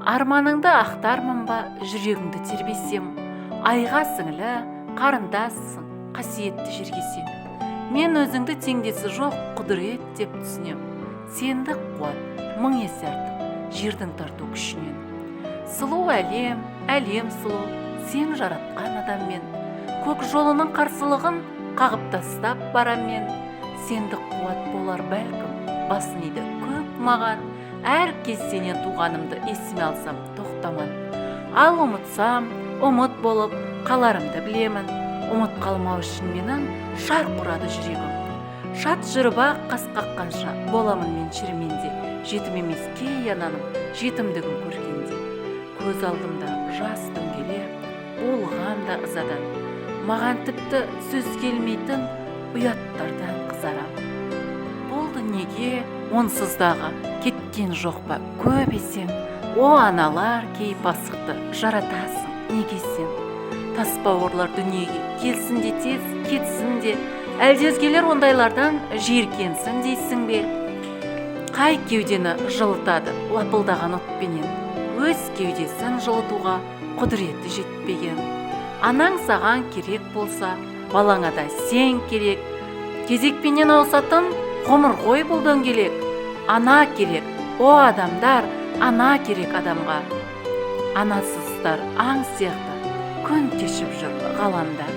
Арманыңды ақтармын ба, жүрегіңді тербесем, айға сіңілі, қарындассың, қасиетті жерге сен. Мен өзіңді теңдесі жоқ құдірет деп түсінем. Сенді қуат, мың есе артық, жердің тарту күшінен. Сұлу әлем, әлем сұлу, сен жаратқан адаммен. Көк жолының қарсылығын қағып тастап барам мен. Сенді қуат болар бәлкім, басын иді көп маған. Әр кез сенен туғанымды есіме алсам тоқтаман. Ал ұмытсам, ұмыт болып қаларымды білемін. Ұмыт қалмау үшін менің шарқ ұрады жүрегім. Шат жүріп ақ қас қаққанша боламын мен шерменде. Жетім емес кей ананың жетімдігін көргенде. Көз алдымда жас дөңгелеп, болғам да ызадан. Маған тіпті сөз келмейтін ұяттардан қызарам. Болды неге онсыздағы кеткен жоқ па көп есен. О аналар кейіп асықты жаратасың неге сен. Тасбауырлар дүниеге келсін де тез кетсін де, әлде өзгелер ондайлардан жиіркенсін дейсің бе? Қай кеудені жылытады лапылдаған отпенен, өз кеудесін жылытуға құдіреті жетпеген. Анаң саған керек болса, балаңа да сен керек. Кезекпенен ауысатын ғұмыр ғой бұл дөңгелек. Ана керек, о адамдар, ана керек адамға. Анасыздар аң сияқты күн кешіп жүр ғаламда.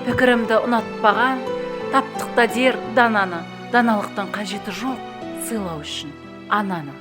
Пікірімді ұнатпаған, таптықта дер дананы, даналықтың қажеті жоқ сыйлау үшін ананы.